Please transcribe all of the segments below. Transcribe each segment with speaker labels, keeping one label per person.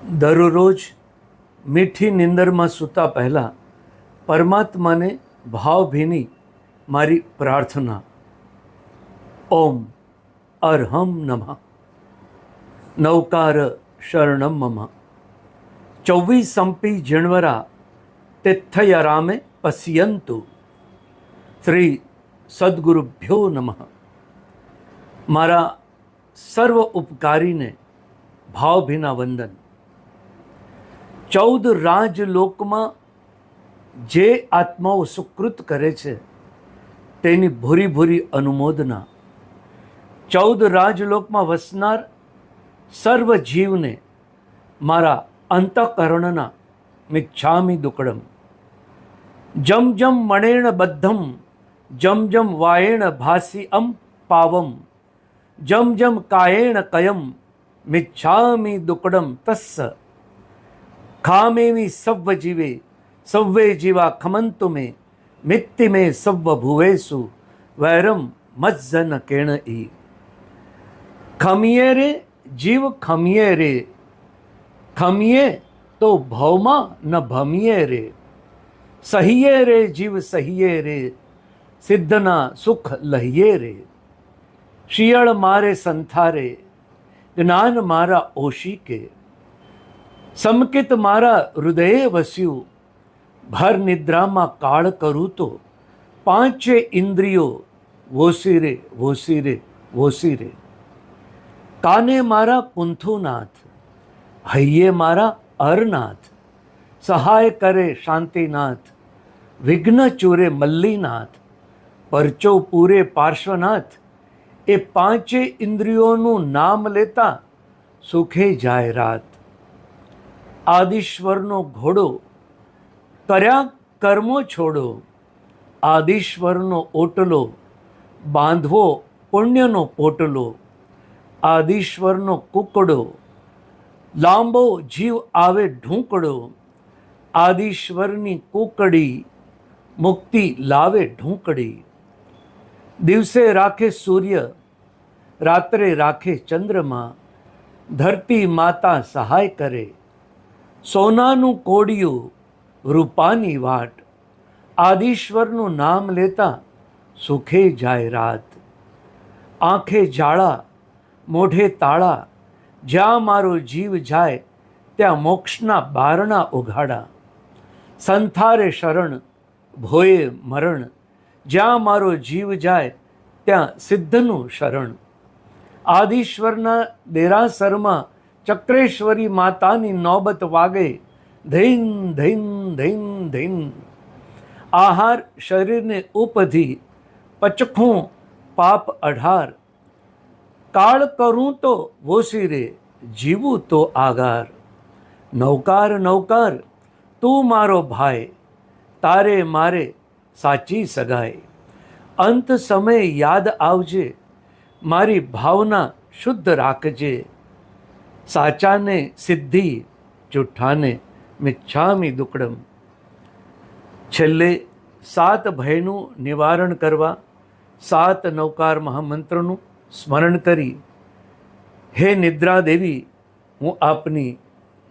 Speaker 1: દરરોજ મીઠી નિંદરમાં સૂતા પહેલાં પરમાત્માને ભાવભીની મારી પ્રાર્થના. ઓમ અર્હમ નમઃ નૌકાર શરણમ મમ 24 જણવરા તિથ્યરામે પશ્યંતુ. શ્રી સદગુરુભ્યો નમઃ. મારા સર્વ ઉપકારીને ભાવભીના વંદન. 14 રાજલોકમાં જે આત્માઓ સુકૃત કરે છે તેની ભૂરી ભૂરી અનુમોદના. 14 રાજલોકમાં વસનાર સર્વ જીવને મારા અંતઃકરણના મિચ્છામિ દુક્કડમ. જમ જમ મણેણ બદ્ધમ જમ જમ વાયેણ ભાસી પાવમ જમ જમ કાયેણ કયમ મિચ્છામિ દુક્કડમ તસ્સ ખામેમી સવ્વ જીવે સવ્વે જીવા ખમંતુ મે મિત્તિ મે સવ્વ ભુવેસુ વૈરમ મજ્જન કેણ ઈ. ખમીએ રે જીવ ખમીએ રે, ખમીએ તો ભવમાં ન ભમીએ રે. સહીએ રે જીવ સહીએ રે, સિદ્ધના સુખ લહીએ રે. શિયળ મારે સંથારે, જ્ઞાન મારા ઓશિકે. સમકિત મારા હૃદયે વસ્યું, ભર નિદ્રામાં કાળ કરું તો 5 ઇન્દ્રિયો વોસી રે વોસી રે વોસી રે. કાને મારા કુંથુનાથ, હૈયે મારા અરનાથ. સહાય કરે શાંતિનાથ, વિઘ્ન ચૂરે મલ્લીનાથ. પરચો પૂરે પાર્શ્વનાથ. એ 5 ઇન્દ્રિયોનું નામ લેતા સુખે જાય રાત. આદિશ્વરનો ઘોડો કર્યા કર્મો છોડો. આદિશ્વરનો ઓટલો બાંધવો પુણ્યનો પોટલો. આદિશ્વરનો કુકડો લાંબો જીવ આવે ઢૂંકડો. આદિશ્વરની કુકડી મુક્તિ લાવે ઢૂંકડી. દિવસે રાખે સૂર્ય, રાત્રે રાખે ચંદ્રમા. ધરતી માતા સહાય કરે, સોનાનું કોડિયું રૂપાની વાટ. આદિશ્વરનું નામ લેતા સુખે જાય રાત. આંખે જાળા મોઢે તાળા, જ્યાં મારો જીવ જાય ત્યાં મોક્ષના બારણા ઉઘાડા. સંથારે શરણ ભોયે મરણ, જ્યાં મારો જીવ જાય ત્યાં સિદ્ધનું શરણ. આદિશ્વરના દેરાસરમાં ચક્રેશ્વરી માતાની નોબત વાગે ધૈન ધૈન ધૈન ધૈન. આહાર શરીરને ઉપધી, પચખું પાપ 18. કાળ કરું તો વોસી રે, જીવું તો આગાર. નૌકાર નૌકાર તું મારો ભાઈ, તારે મારે સાચી સગાઈ. અંત સમયે યાદ આવજે, મારી ભાવના શુદ્ધ રાખજે. સાચાને સિદ્ધિ, જુઠ્ઠાને મિચ્છામિ દુક્કડમ. છેલ્લે 7 ભયનું નિવારણ કરવા 7 નૌકાર મહામંત્રનું સ્મરણ કરી, હે નિદ્રા દેવી, હું આપની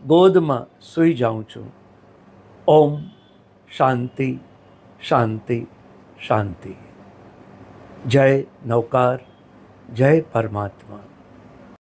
Speaker 1: ગોદમાં સૂઈ જાઉં છું. ઓમ શાંતિ શાંતિ શાંતિ. જય નૌકાર, જય પરમાત્મા.